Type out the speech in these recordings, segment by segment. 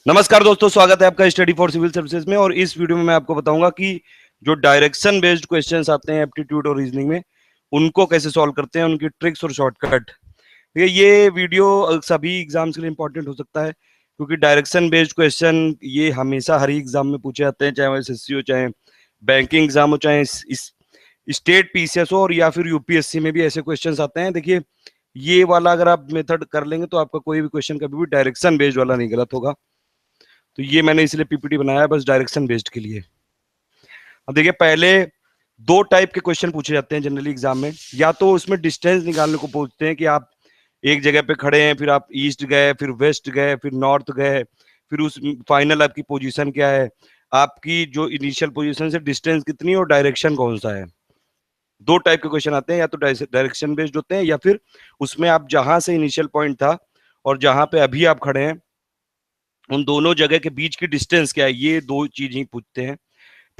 नमस्कार दोस्तों, स्वागत है आपका स्टडी फॉर सिविल सर्विसेज में। और इस वीडियो में मैं आपको बताऊंगा कि जो डायरेक्शन बेस्ड क्वेश्चंस आते हैं एप्टीट्यूड और रीजनिंग में, उनको कैसे सॉल्व करते हैं, उनकी ट्रिक्स और शॉर्टकट। ये वीडियो सभी एग्जाम्स के लिए इंपॉर्टेंट हो सकता है, क्योंकि डायरेक्शन बेस्ड क्वेश्चन ये हमेशा हर एग्जाम में पूछे जाते हैं, चाहे वो एसएससी हो, चाहे बैंकिंग एग्जाम हो, चाहे इस स्टेट पीसीएस हो, और या फिर यूपीएससी में भी ऐसे क्वेश्चन आते हैं। देखिए, ये वाला अगर आप मेथड कर लेंगे तो आपका कोई भी क्वेश्चन कभी भी डायरेक्शन बेस्ड वाला नहीं गलत होगा। तो ये मैंने इसलिए पीपीटी बनाया है बस डायरेक्शन बेस्ड के लिए। अब देखिए, पहले दो टाइप के क्वेश्चन पूछे जाते हैं जनरली एग्जाम में। या तो उसमें डिस्टेंस निकालने को पूछते हैं कि आप एक जगह पे खड़े हैं, फिर आप ईस्ट गए, फिर वेस्ट गए, फिर नॉर्थ गए, फिर उस फाइनल आपकी पोजीशन क्या है, आपकी जो इनिशियल पोजीशन से डिस्टेंस कितनी और डायरेक्शन कौन सा है। दो टाइप के क्वेश्चन आते हैं, या तो डायरेक्शन बेस्ड होते हैं, या फिर उसमें आप जहां से इनिशियल पॉइंट था और जहां पे अभी आप खड़े हैं, उन दोनों जगह के बीच की डिस्टेंस क्या है, ये दो चीज ही पूछते हैं।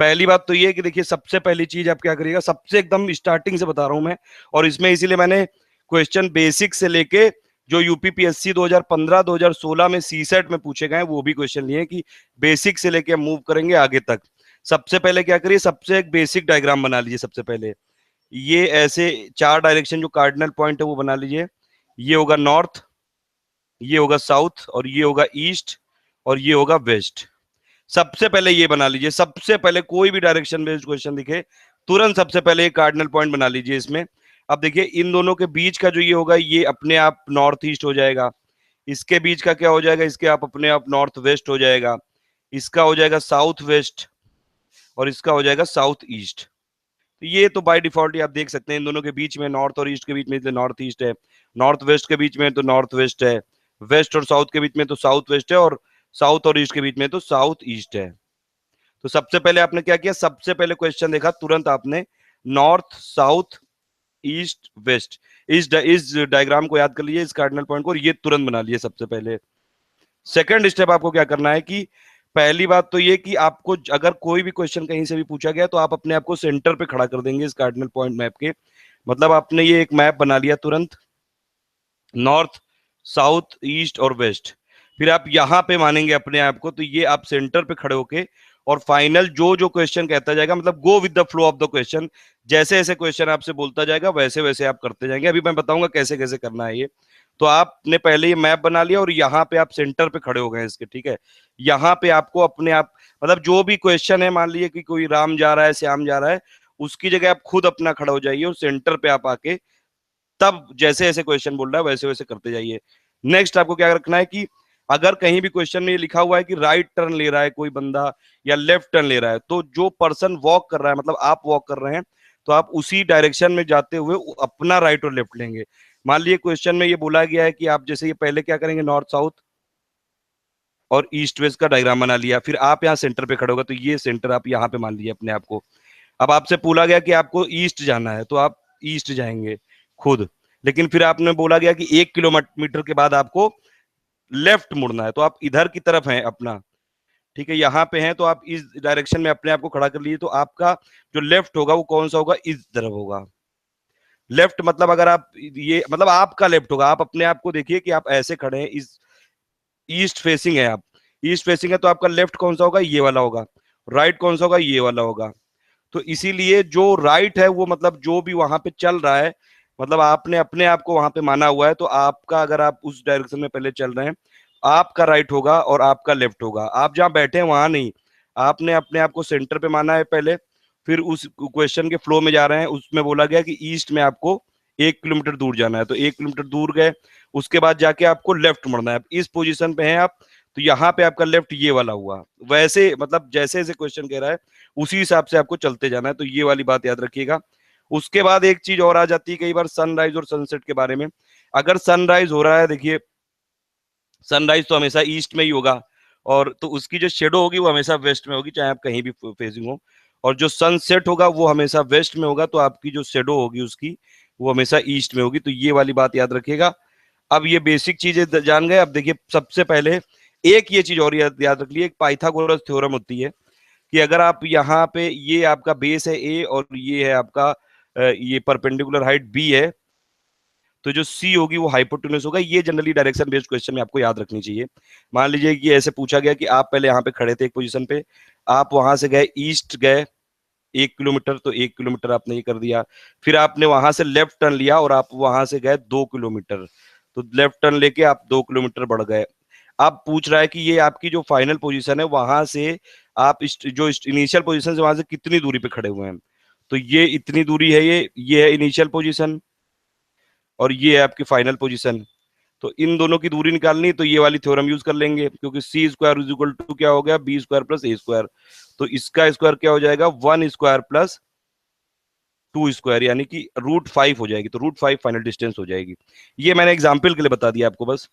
पहली बात तो ये है कि देखिए, सबसे पहली चीज आप क्या करिएगा, सबसे एकदम स्टार्टिंग से बता रहा हूं मैं, और इसमें इसीलिए मैंने क्वेश्चन बेसिक से लेके जो यूपीपीएससी 2015-2016 में सीसेट में पूछे गए वो भी क्वेश्चन लिए कि बेसिक से लेके मूव करेंगे आगे तक। सबसे पहले क्या करिए, सबसे एक बेसिक डायग्राम बना लीजिए। सबसे पहले ये ऐसे चार डायरेक्शन जो कार्डिनल पॉइंट है वो बना लीजिए। ये होगा नॉर्थ, ये होगा साउथ, और ये होगा ईस्ट, और ये होगा वेस्ट। सबसे पहले ये बना लीजिए। सबसे पहले कोई भी डायरेक्शन बेस्ड क्वेश्चन दिखे, तुरंत सबसे पहले एक कार्डिनल पॉइंट बना लीजिए इसमें। अब देखिए, इन दोनों के बीच का जो ये होगा, ये अपने आप नॉर्थ ईस्ट हो जाएगा। इसके बीच का क्या हो जाएगा, इसके आप अपने आप नॉर्थ वेस्ट हो जाएगा। इसका हो जाएगा साउथ वेस्ट, और इसका हो जाएगा साउथ ईस्ट। तो ये तो बाय डिफॉल्ट ही आप देख सकते हैं, इन दोनों के बीच में, नॉर्थ और ईस्ट के बीच में तो नॉर्थ ईस्ट है, नॉर्थ वेस्ट के बीच में तो नॉर्थ वेस्ट है, वेस्ट और साउथ के बीच में तो साउथ वेस्ट है, और साउथ और ईस्ट के बीच में तो साउथ ईस्ट है। तो सबसे पहले आपने क्या किया, सबसे पहले क्वेश्चन देखा, तुरंत आपने नॉर्थ साउथ ईस्ट वेस्ट, इस डायग्राम को याद कर लीजिए, इस कार्डिनल पॉइंट को, और ये तुरंत बना लिए सबसे पहले। सेकंड स्टेप आपको क्या करना है कि पहली बात तो ये कि आपको अगर कोई भी क्वेश्चन कहीं से भी पूछा गया तो आप अपने आप को सेंटर पे खड़ा कर देंगे इस कार्डिनल पॉइंट मैप के। मतलब आपने ये एक मैप बना लिया तुरंत, नॉर्थ साउथ ईस्ट और वेस्ट। फिर आप यहां पे मानेंगे अपने आप को, तो ये आप सेंटर पे खड़े होके, और फाइनल जो जो क्वेश्चन कहता जाएगा, मतलब go with the flow of the question, जैसे जैसे क्वेश्चन आपसे बोलता जाएगा वैसे वैसे आप करते जाएंगे। अभी मैं बताऊंगा कैसे कैसे करना है ये। तो आपने पहले ये मैप बना लिया, और यहाँ पे आप सेंटर पे खड़े हो गए इसके, ठीक है। यहाँ पे आपको अपने आप, मतलब जो भी क्वेश्चन है, मान लीजिए कि कोई राम जा रहा है, श्याम जा रहा है, उसकी जगह आप खुद अपना खड़ा हो जाइए, और सेंटर पे आप आके तब जैसे जैसे क्वेश्चन बोल रहा है वैसे वैसे करते जाइए। नेक्स्ट आपको क्या रखना है कि अगर कहीं भी क्वेश्चन में ये लिखा हुआ है कि राइट टर्न ले रहा है कोई बंदा, या लेफ्ट टर्न ले रहा है, तो जो पर्सन वॉक कर रहा है, मतलब आप वॉक कर रहे हैं, तो आप उसी डायरेक्शन में जाते हुए अपना राइट और लेफ्ट लेंगे। मान लीजिए क्वेश्चन में ये बोला गया है कि आप जैसे ये पहले क्या करेंगे, नॉर्थ साउथ और ईस्ट वेस्ट का डायग्राम बना लिया, फिर आप यहाँ सेंटर पे खड़े होगा, तो ये सेंटर आप यहाँ पे मान लीजिए अपने आप को। अब आपसे बोला गया कि आपको ईस्ट जाना है, तो आप ईस्ट जाएंगे खुद। लेकिन फिर आपने बोला गया कि 1 किलोमीटर के बाद आपको लेफ्ट मुड़ना है, तो आप इधर की तरफ हैं अपना, ठीक है, यहाँ पे हैं, तो आप इस डायरेक्शन में अपने आप को खड़ा कर लीजिए। तो आपका जो लेफ्ट होगा वो कौन सा होगा, इस तरफ होगा। लेफ्ट मतलब अगर आप ये, मतलब आपका लेफ्ट होगा, आप अपने आप को देखिए कि आप ऐसे खड़े हैं, इस ईस्ट फेसिंग है आप, ईस्ट फेसिंग है, तो आपका लेफ्ट कौन सा होगा, ये वाला होगा। राइट कौन सा होगा, ये वाला होगा। तो इसीलिए जो राइट है वो, मतलब जो भी वहां पे चल रहा है, मतलब आपने अपने आप को वहां पे माना हुआ है, तो आपका, अगर आप उस डायरेक्शन में पहले चल रहे हैं, आपका राइट होगा और आपका लेफ्ट होगा। आप जहां बैठे हैं वहां नहीं, आपने अपने आप को सेंटर पे माना है पहले। फिर उस क्वेश्चन के फ्लो में जा रहे हैं, उसमें बोला गया कि ईस्ट में आपको 1 किलोमीटर दूर जाना है, तो 1 किलोमीटर दूर गए, उसके बाद जाके आपको लेफ्ट मुड़ना है। इस पोजीशन पे हैं आप, तो यहाँ पे आपका लेफ्ट ये वाला हुआ। वैसे मतलब जैसे जैसे क्वेश्चन कह रहा है उसी हिसाब से आपको चलते जाना है, तो ये वाली बात याद रखिएगा। उसके बाद एक चीज और आ जाती है कई बार, सनराइज और सनसेट के बारे में। अगर सनराइज हो रहा है, देखिए सनराइज तो हमेशा ईस्ट में ही होगा, और तो उसकी जो शेडो होगी वो हमेशा वेस्ट में होगी, चाहे आप कहीं भी फेसिंग हो। और जो सनसेट होगा वो हमेशा वेस्ट में होगा, तो आपकी जो शेडो होगी उसकी, वो हमेशा ईस्ट में होगी। तो ये वाली बात याद रखिएगा। अब ये बेसिक चीजें जान गए। अब देखिए, सबसे पहले एक ये चीज और याद रख लीजिए, एक पाइथागोरस थ्योरम होती है कि अगर आप यहाँ पे, ये आपका बेस है ए और ये है आपका ये परपेंडिकुलर हाइट बी है, तो जो सी होगी वो हाइपोटेन्यूज होगा। ये जनरली डायरेक्शन बेस्ड क्वेश्चन में आपको याद रखनी चाहिए। मान लीजिए कि ऐसे पूछा गया कि आप पहले यहाँ पे खड़े थे एक पोजीशन पे, आप वहां से गए ईस्ट गए 1 किलोमीटर, तो 1 किलोमीटर आपने ये कर दिया। फिर आपने वहां से लेफ्ट टर्न लिया और आप वहां से गए 2 किलोमीटर, तो लेफ्ट टर्न लेके आप 2 किलोमीटर बढ़ गए। अब पूछ रहा है कि ये आपकी जो फाइनल पोजीशन है वहां से आप जो इनिशियल पोजीशन से वहां से कितनी दूरी पे खड़े हुए हैं। तो ये इतनी दूरी है, ये है इनिशियल पोजीशन और ये है आपकी फाइनल पोजीशन। तो इन दोनों की दूरी निकालनी, तो ये वाली थ्योरम यूज कर लेंगे, क्योंकि सी स्क्वायर इज इक्वल टू क्या हो गया, बी स्क्वायर प्लस ए स्क्वायर। तो इसका स्क्वायर क्या हो जाएगा, 1 स्क्वायर प्लस 2 स्क्वायर, यानी कि √5 हो जाएगी। तो √5 फाइनल डिस्टेंस हो जाएगी। ये मैंने एग्जाम्पल के लिए बता दिया आपको बस।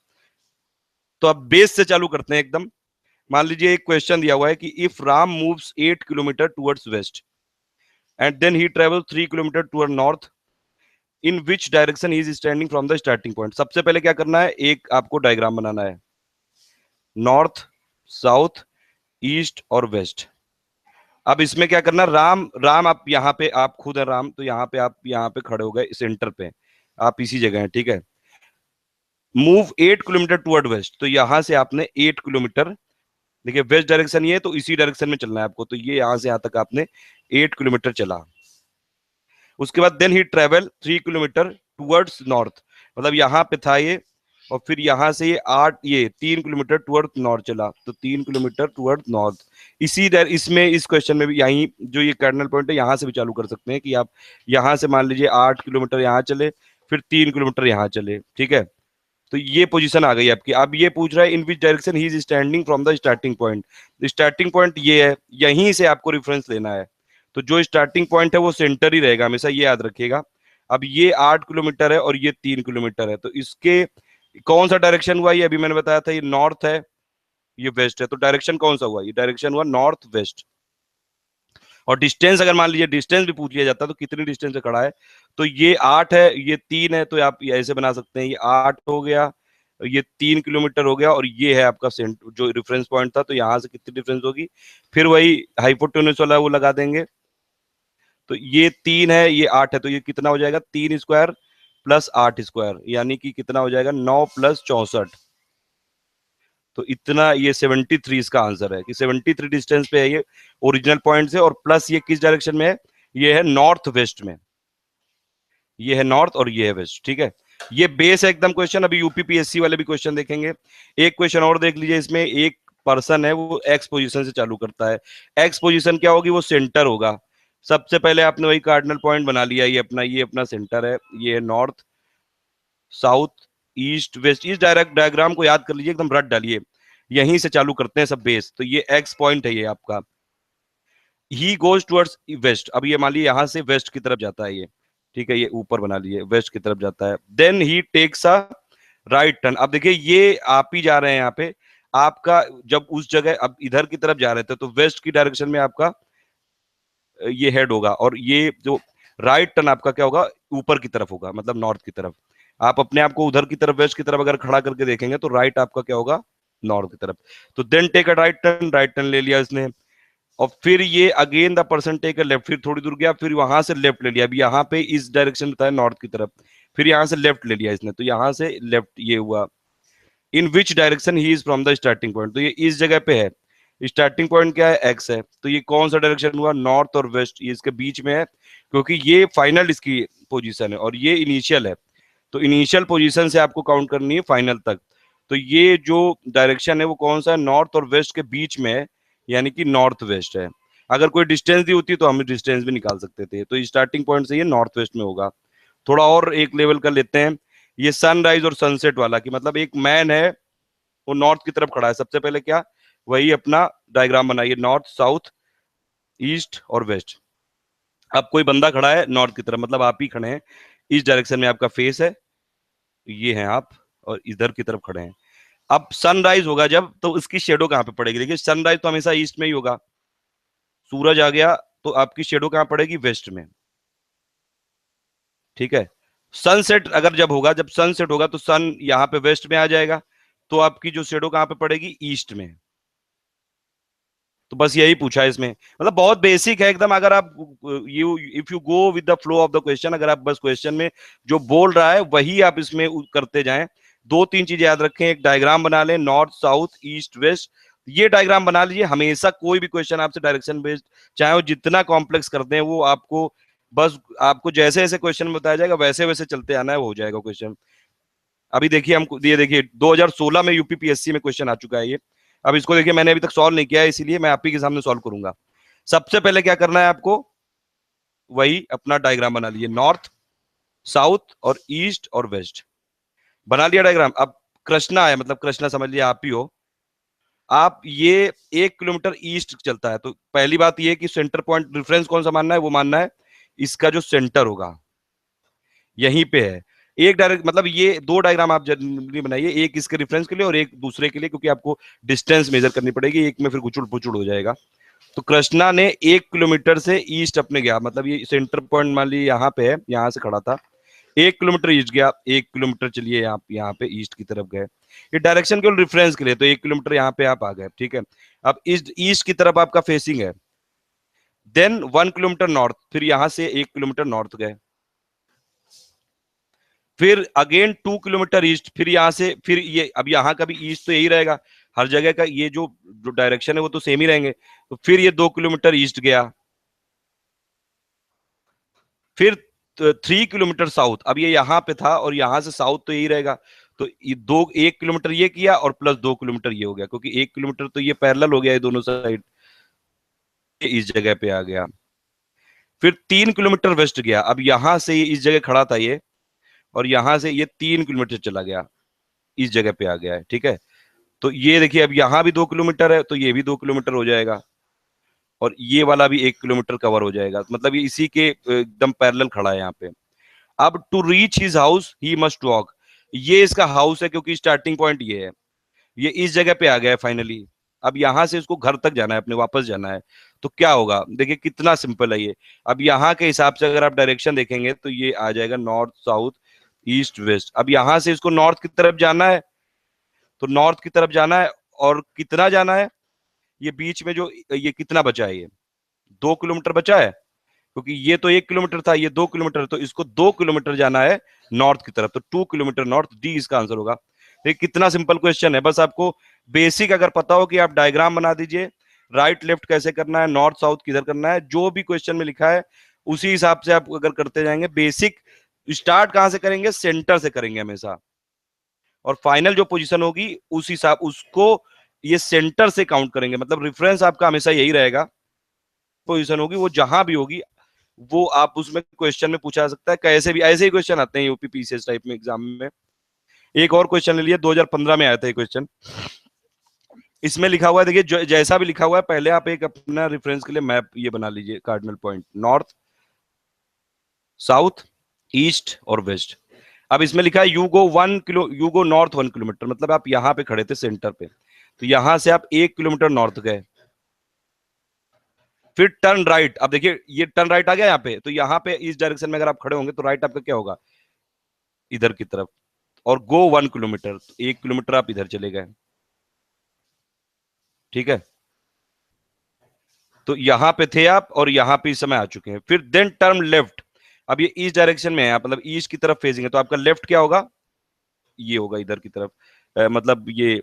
तो अब बेस से चालू करते हैं एकदम। मान लीजिए एक क्वेश्चन दिया हुआ है कि if Ram moves 8 kilometre towards west and then he travel 3 kilometre toward north, in which direction he is standing from the starting point. सबसे पहले क्या करना है, एक आपको डायग्राम बनाना है, नॉर्थ, साउथ, ईस्ट और वेस्ट। अब इसमें क्या करना, राम राम आप यहाँ पे, आप खुद है राम, तो यहाँ पे आप यहाँ पे खड़े हो गए सेंटर पे, आप इसी जगह हैं, ठीक है। मूव 8 किलोमीटर टुवर्ड वेस्ट, तो यहां से आपने 8 किलोमीटर, देखिए वेस्ट डायरेक्शन ये है, तो इसी डायरेक्शन में चलना है आपको। तो ये यहां से यहां तक आपने 8 किलोमीटर चला। उसके बाद then he travel 3 kilometre towards north, मतलब यहाँ पे था ये, और फिर यहाँ से ये 3 किलोमीटर टुवर्ड नॉर्थ चला, तो 3 किलोमीटर टुवर्ड नॉर्थ। इसमें इस क्वेश्चन में भी यही जो ये कार्डिनल पॉइंट है, यहाँ से भी चालू कर सकते हैं कि आप यहाँ से मान लीजिए 8 किलोमीटर यहाँ चले, फिर 3 किलोमीटर यहाँ चले, ठीक है। तो ये पोजीशन आ गई आपकी। अब ये पूछ रहा है in which direction he is standing from the starting point. Starting point ये है, यहीं से आपको रेफरेंस लेना है। तो जो स्टार्टिंग पॉइंट है वो सेंटर ही रहेगा हमेशा, ये याद रखिएगा। अब ये 8 किलोमीटर है और ये 3 किलोमीटर है, तो इसके कौन सा डायरेक्शन हुआ, ये अभी मैंने बताया था, ये नॉर्थ है, ये वेस्ट है। तो डायरेक्शन कौन सा हुआ, ये डायरेक्शन हुआ नॉर्थ वेस्ट। और डिस्टेंस अगर मान लीजिए डिस्टेंस भी पूछ लिया जाता है, तो कितनी डिस्टेंस से खड़ा है, तो ये 8 है, ये 3 है, तो आप ऐसे बना सकते हैं, ये 8 हो गया, ये 3 किलोमीटर हो गया, और ये है आपका जो रेफरेंस पॉइंट था। तो यहां से कितनी डिफरेंस होगी, फिर वही हाइपोटेन्यूज वाला वो लगा देंगे। तो ये 3 है, ये 8 है, तो ये कितना हो जाएगा, 3 स्क्वायर प्लस 8 स्क्वायर, यानी कि कितना हो जाएगा, 9 प्लस 64। तो इतना, ये 73 इसका आंसर है, कि 73 डिस्टेंस पे है ये ओरिजिनल पॉइंट से, और प्लस ये किस डायरेक्शन में है, ये है नॉर्थ वेस्ट में, ये है नॉर्थ और ये है वेस्ट, ठीक है। ये बेस है एकदम क्वेश्चन। अभी यूपीपीएससी वाले भी क्वेश्चन देखेंगे। एक क्वेश्चन और देख लीजिए, इसमें एक पर्सन है, वो एक्स पोजीशन से चालू करता है। एक्स पोजीशन क्या होगी, वो सेंटर होगा। सबसे पहले आपने वही कार्डिनल पॉइंट बना लिया, ये अपना सेंटर है, ये है नॉर्थ, साउथ, ईस्ट, वेस्ट। इस डायरेक्ट डायग्राम को याद कर लीजिए, एकदम रट डालिए, यहीं से चालू करते हैं सब बेस। तो ये एक्स पॉइंट है ये आपका, ही गोज टुवर्ड्स वेस्ट। अब ये मान लीजिए यहां से वेस्ट की तरफ जाता है ये, ठीक है, ये ऊपर बना लिए, वेस्ट की तरफ जाता है। Then he takes a right turn. अब देखिए ये आप ही जा रहे हैं यहाँ पे, आपका जब उस जगह अब इधर की तरफ जा रहे थे, तो वेस्ट की डायरेक्शन में आपका ये हेड होगा, और ये जो राइट टर्न आपका क्या होगा, ऊपर की तरफ होगा, मतलब नॉर्थ की तरफ। आप अपने आप को उधर की तरफ, वेस्ट की तरफ अगर खड़ा करके देखेंगे, तो राइट आपका क्या होगा, नॉर्थ की तरफ। तो then take a right turn ले लिया इसने, और फिर ये again the person take a left, फिर थोड़ी दूर गया, फिर वहां से लेफ्ट ले लिया। अभी यहाँ पे इस डायरेक्शन में था नॉर्थ की तरफ, फिर यहाँ से लेफ्ट ले लिया इसने, तो यहाँ से लेफ्ट ये हुआ। In which direction he is from the starting point, तो ये इस जगह पे है, स्टार्टिंग पॉइंट क्या है, एक्स है, तो ये कौन सा डायरेक्शन हुआ, नॉर्थ और वेस्ट, ये इसके बीच में है, क्योंकि ये फाइनल इसकी पोजीशन है और ये इनिशियल है। तो इनिशियल पोजीशन से आपको काउंट करनी है फाइनल तक। तो ये जो डायरेक्शन है वो कौन सा है, नॉर्थ और वेस्ट के बीच में है, यानी कि नॉर्थ वेस्ट है। अगर कोई डिस्टेंस दी होती तो हम डिस्टेंस भी निकाल सकते थे। तो स्टार्टिंग पॉइंट से ये नॉर्थ वेस्ट में होगा। थोड़ा और एक लेवल का लेते हैं, ये सनराइज और सनसेट वाला, कि मतलब एक मैन है, वो नॉर्थ की तरफ खड़ा है। सबसे पहले क्या, वही अपना डायग्राम बनाइए, नॉर्थ, साउथ, ईस्ट और वेस्ट। अब कोई बंदा खड़ा है नॉर्थ की तरफ, मतलब आप ही खड़े हैं, इस डायरेक्शन में आपका फेस है, ये हैं आप, और इधर की तरफ खड़े हैं। अब सनराइज होगा जब, तो उसकी शेडो कहां पे पड़ेगी, देखिए सनराइज तो हमेशा ईस्ट में ही होगा, सूरज आ गया तो आपकी शेडो कहां पड़ेगी, वेस्ट में, ठीक है। सनसेट अगर जब होगा, जब सनसेट होगा तो सन यहाँ पे वेस्ट में आ जाएगा, तो आपकी जो शेडो कहां पे पड़ेगी, ईस्ट में। तो बस यही पूछा है इसमें, मतलब बहुत बेसिक है एकदम। अगर आप if you go with the flow of the question, अगर आप बस क्वेश्चन में जो बोल रहा है वही आप इसमें करते जाएं। दो तीन चीजें याद रखें, एक डायग्राम बना लें, नॉर्थ साउथ ईस्ट वेस्ट, ये डायग्राम बना लीजिए। हमेशा कोई भी क्वेश्चन आपसे डायरेक्शन बेस्ड, चाहे वो जितना कॉम्प्लेक्स करते हैं, वो आपको बस आपको जैसे जैसे क्वेश्चन में बताया जाएगा वैसे वैसे चलते आना है, वो हो जाएगा क्वेश्चन। अभी देखिए हम ये देखिए 2016 में यूपीपीएससी में क्वेश्चन आ चुका है ये। अब इसको देखिए मैंने अभी तक सॉल्व नहीं किया है, इसीलिए मैं आप ही के सामने सॉल्व करूंगा। सबसे पहले क्या करना है आपको, वही अपना डायग्राम बना लीजिए, नॉर्थ साउथ और ईस्ट और वेस्ट, बना लिया डायग्राम। अब कृष्णा है, मतलब कृष्णा समझ लिया आप ही हो। आप ये 1 किलोमीटर ईस्ट चलता है, तो पहली बात ये कि सेंटर पॉइंट रेफरेंस कौन सा मानना है, वो मानना है इसका जो सेंटर होगा यहीं पे है। एक डायरेक्ट मतलब ये दो डायग्राम आप जनरली बनाइए, एक इसके रेफरेंस के लिए और एक दूसरे के लिए, क्योंकि आपको डिस्टेंस मेजर करनी पड़ेगी, एक में फिर गुचुड़ पुचुड़ हो जाएगा। तो कृष्णा ने 1 किलोमीटर से ईस्ट अपने गया, मतलब ये सेंटर पॉइंट मान लीजिए यहाँ पे है, यहाँ से खड़ा था, 1 किलोमीटर ईस्ट गया, 1 किलोमीटर चलिए यहाँ पे ईस्ट की तरफ गए। ये डायरेक्शन केवल रेफरेंस के लिए, तो 1 किलोमीटर यहाँ पे आप आ गए, ठीक है। अब ईस्ट ईस्ट की तरफ आपका फेसिंग है। देन 1 किलोमीटर नॉर्थ, फिर यहां से 1 किलोमीटर नॉर्थ गए, फिर अगेन 2 किलोमीटर ईस्ट, फिर यहां से फिर ये, अब यहाँ का भी ईस्ट तो यही रहेगा, हर जगह का ये जो डायरेक्शन है वो तो सेम ही रहेंगे। तो फिर ये 2 किलोमीटर ईस्ट गया, फिर 3 किलोमीटर साउथ, अब ये यहाँ पे था और यहां से साउथ तो यही रहेगा, तो ये 1 किलोमीटर ये किया और प्लस 2 किलोमीटर ये हो गया, क्योंकि 1 किलोमीटर तो ये पैरेलल हो गया है दोनों साइड, इस जगह पे आ गया। फिर 3 किलोमीटर वेस्ट गया, अब यहां से ये इस जगह खड़ा था ये, और यहां से ये 3 किलोमीटर चला गया, इस जगह पे आ गया है, ठीक है। तो ये देखिए अब यहां भी 2 किलोमीटर है, तो ये भी 2 किलोमीटर हो जाएगा, और ये वाला भी 1 किलोमीटर कवर हो जाएगा, मतलब ये इसी के एकदम पैरेलल खड़ा है यहाँ पे। अब to reach his house he must walk, ये इसका हाउस है क्योंकि स्टार्टिंग पॉइंट ये है, ये इस जगह पे आ गया है फाइनली। अब यहां से इसको घर तक जाना है, अपने वापस जाना है, तो क्या होगा, देखिए कितना सिंपल है ये। अब यहाँ के हिसाब से अगर आप डायरेक्शन देखेंगे तो ये आ जाएगा नॉर्थ साउथ ईस्ट वेस्ट। अब यहां से इसको नॉर्थ की तरफ जाना है, तो नॉर्थ की तरफ जाना है, और कितना जाना है, ये बीच में जो ये कितना बचा है, ये 2 किलोमीटर बचा है, क्योंकि ये तो 1 किलोमीटर था, ये 2 किलोमीटर, तो इसको 2 किलोमीटर जाना है नॉर्थ की तरफ, तो 2 किलोमीटर नॉर्थ, डी इसका आंसर होगा। तो कितना सिंपल क्वेश्चन है, बस आपको बेसिक अगर पता हो कि आप डायग्राम बना दीजिए, राइट लेफ्ट कैसे करना है, नॉर्थ साउथ किधर करना है, जो भी क्वेश्चन में लिखा है उसी हिसाब से आप अगर करते जाएंगे। बेसिक स्टार्ट कहां से करेंगे, सेंटर से करेंगे हमेशा, और फाइनल जो पोजीशन होगी उस हिसाब उसको ये सेंटर से काउंट करेंगे, मतलब रेफरेंस आपका हमेशा यही रहेगा, पोजीशन होगी वो जहां भी होगी, वो आप उसमें क्वेश्चन में पूछा सकता है, कैसे भी ऐसे ही क्वेश्चन आते हैं यूपी पीसीएस टाइप में एग्जाम में। एक और क्वेश्चन ले लिया, 2015 में आया था ये क्वेश्चन। इसमें लिखा हुआ है, देखिए जैसा भी लिखा हुआ है, पहले आप एक अपना रेफरेंस के लिए मैप ये बना लीजिए, cardinal point north south east और वेस्ट। अब इसमें लिखा है यू गो नॉर्थ 1 किलोमीटर, मतलब आप यहां पे खड़े थे सेंटर पे, तो यहां से आप 1 किलोमीटर नॉर्थ गए, फिर टर्न राइट। अब देखिए ये टर्न राइट आ गया यहाँ पे, तो यहाँ पे इस डायरेक्शन में अगर आप खड़े होंगे तो राइट आपका क्या होगा, इधर की तरफ, और गो 1 किलोमीटर, 1 किलोमीटर आप इधर चले गए, ठीक है। तो यहां पे थे आप और यहां पे इस समय आ चुके हैं, फिर देन टर्न लेफ्ट। अब ये इस डायरेक्शन में है, मतलब ईस्ट की तरफ फेजिंग है, तो आपका लेफ्ट क्या होगा, ये होगा इधर की तरफ, मतलब ये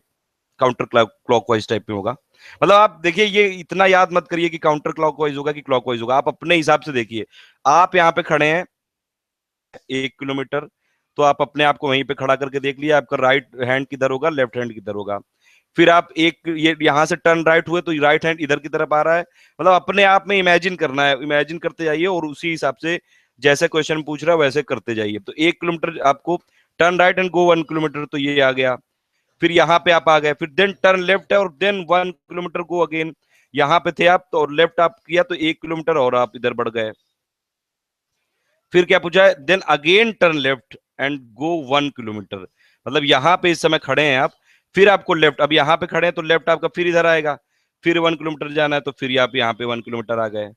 काउंटर क्लॉकवाइज टाइप में होगा। मतलब आप देखिए ये इतना याद मत करिए कि काउंटर क्लॉकवाइज होगा कि क्लॉकवाइज होगा, आप अपने हिसाब से देखिए। आप यहाँ पे खड़े हैं 1 किलोमीटर, तो आप अपने आप को वहीं पे खड़ा करके देख लिया, आपका राइट हैंड किधर होगा, लेफ्ट हैंड किधर होगा। फिर आप एक ये यहां से टर्न राइट हुए तो राइट हैंड इधर की तरफ आ रहा है, मतलब अपने आप में इमेजिन करना है, इमेजिन करते जाइए और उसी हिसाब से जैसे क्वेश्चन पूछ रहा है वैसे करते जाइए। तो 1 किलोमीटर आपको turn right and go 1 kilometre, तो ये आ गया। फिर यहाँ पे आप आ गए, फिर देन टर्न लेफ्ट है और देन 1 किलोमीटर गो अगेन। यहाँ पे थे आप तो और लेफ्ट आप किया तो 1 किलोमीटर और आप इधर बढ़ गए। फिर क्या पूछा है, then again turn left and go 1 kilometre, मतलब यहाँ पे इस समय खड़े हैं आप, फिर आपको लेफ्ट, अब यहाँ पे खड़े हैं तो लेफ्ट आपका फिर इधर आएगा, फिर 1 किलोमीटर जाना है, तो फिर आप यहाँ पे 1 किलोमीटर आ गए।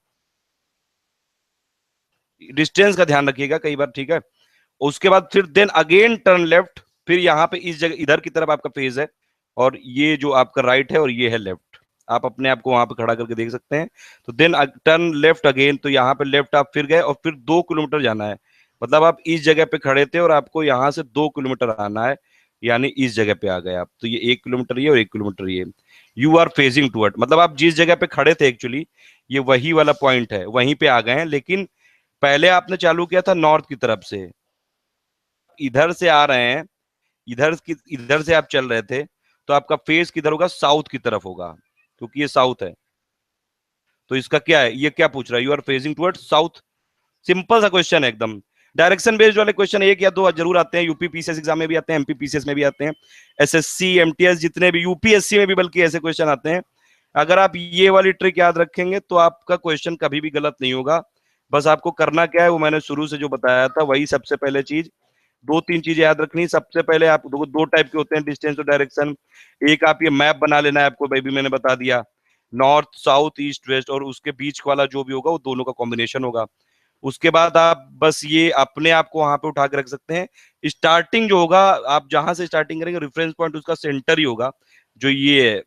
डिस्टेंस का ध्यान रखिएगा कई बार, ठीक है। उसके बाद फिर देन अगेन टर्न लेफ्ट, फिर यहाँ पे इस जगह इधर की तरफ आपका फेज है, और ये जो आपका राइट है और ये है लेफ्ट, आप अपने आप को वहां पे खड़ा करके देख सकते हैं। तो देन टर्न लेफ्ट अगेन, तो यहाँ पे लेफ्ट आप फिर गए और फिर 2 किलोमीटर जाना है। मतलब आप इस जगह पे खड़े थे और आपको यहाँ से 2 किलोमीटर आना है, यानी इस जगह पे आ गए आप। तो ये 1 किलोमीटर ये और 1 किलोमीटर ये। यू आर फेसिंग टूवर्ड, मतलब आप जिस जगह पे खड़े थे एक्चुअली ये वही वाला पॉइंट है, वहीं पे आ गए हैं। लेकिन पहले आपने चालू किया था नॉर्थ की तरफ से, इधर से आ रहे हैं, इधर से आप चल रहे थे, तो आपका फेस किधर होगा? साउथ की तरफ होगा, क्योंकि ये साउथ है। तो इसका क्या है, ये क्या पूछ रहा है? You are facing towards south. Simple सा क्वेश्चन है एकदम। डायरेक्शन बेस्ड वाले क्वेश्चन एक या दो जरूर आते हैं, यूपी पीसीएस एग्जाम में भी आते हैं, एमपी पीसीएस में भी आते हैं, एसएससी एमटीएस जितने भी, यूपीएससी में भी बल्कि ऐसे क्वेश्चन आते हैं। अगर आप ये वाली ट्रिक याद रखेंगे तो आपका क्वेश्चन कभी भी गलत नहीं होगा। बस आपको करना क्या है वो मैंने शुरू से जो बताया था, वही सबसे पहले चीज, दो तीन चीजें याद रखनी। सबसे पहले आप दो टाइप के होते हैं डिस्टेंस और डायरेक्शन। एक आप ये मैप बना लेना है आपको, भाई भी मैंने बता दिया, नॉर्थ साउथ ईस्ट वेस्ट, और उसके बीच वाला जो भी होगा वो दोनों का कॉम्बिनेशन होगा। उसके बाद आप बस ये अपने आप को वहां पे उठा के रख सकते हैं। स्टार्टिंग जो होगा, आप जहां से स्टार्टिंग करेंगे रेफरेंस पॉइंट उसका सेंटर ही होगा, जो ये है,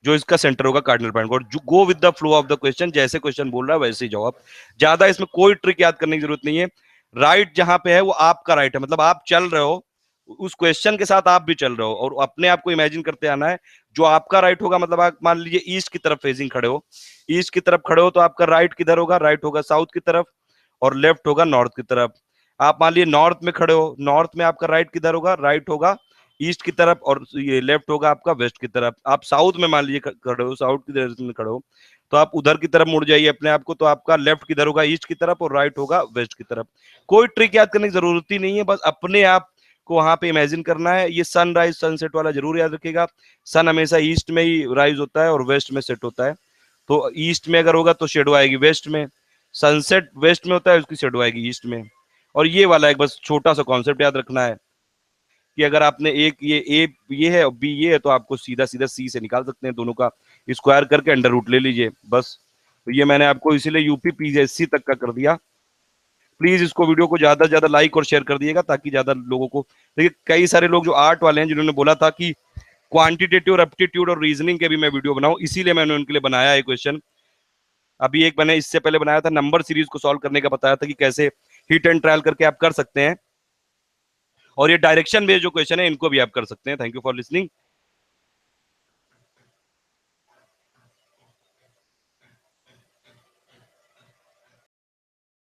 जो इसका सेंटर होगा कार्डिनल पॉइंट। और go with the flow of the question, जैसे क्वेश्चन बोल रहा है वैसे ही जवाब। ज्यादा इसमें कोई ट्रिक याद करने की जरूरत नहीं है। राइट जहां पे है वो आपका राइट है, मतलब आप चल रहे हो उस क्वेश्चन के साथ, आप भी चल रहे हो, और अपने आप को इमेजिन करते आना है जो आपका राइट होगा। मतलब आप मान लीजिए ईस्ट की तरफ फेसिंग खड़े हो, ईस्ट की तरफ खड़े हो तो आपका राइट किधर होगा? राइट होगा साउथ की तरफ, और लेफ्ट होगा नॉर्थ की तरफ। आप मान लीजिए नॉर्थ में खड़े हो, नॉर्थ में आपका राइट किधर होगा? राइट होगा ईस्ट की तरफ, और ये लेफ्ट होगा आपका वेस्ट की तरफ। आप साउथ में मान लीजिए खड़े हो, साउथ की डायरेक्शन में खड़े हो, तो आप उधर की तरफ मुड़ जाइए अपने आप को, तो आपका लेफ्ट किधर होगा? ईस्ट की तरफ, और राइट होगा वेस्ट की तरफ। कोई ट्रिक याद करने की जरूरत ही नहीं है, बस अपने आप को वहां पे इमेजिन करना है। ये सनराइज सनसेट वाला जरूर याद रखिएगा। सन हमेशा ईस्ट में ही राइज होता है और वेस्ट में सेट होता है। तो ईस्ट में अगर होगा तो शेडो आएगी वेस्ट में, सनसेट वेस्ट में होता है उसकी शेडो आएगी ईस्ट में। और ये वाला एक बस छोटा सा कॉन्सेप्ट याद रखना है कि अगर आपने एक ये ए ये है और बी ये है, तो आपको सीधा सीधा सी से निकाल सकते हैं, दोनों का स्क्वायर करके अंडर रूट ले लीजिए बस। तो ये मैंने आपको इसीलिए यूपी पीएससी तक का कर दिया। प्लीज इसको वीडियो को ज्यादा से ज्यादा लाइक और शेयर कर दिएगा, ताकि ज्यादा लोगों को, देखिए कई सारे लोग जो आर्ट वाले हैं जिन्होंने बोला था कि क्वांटिटेटिव और एप्टीट्यूड और रीजनिंग के भी मैं वीडियो बनाऊं, इसीलिए मैंने उनके लिए बनाया है क्वेश्चन। अभी एक मैंने इससे पहले बनाया था, नंबर सीरीज को सॉल्व करने का बताया था कि कैसे हिट एंड ट्रायल करके आप कर सकते हैं। और ये डायरेक्शन बेस्ड जो क्वेश्चन है इनको भी आप कर सकते हैं। Thank you for listening.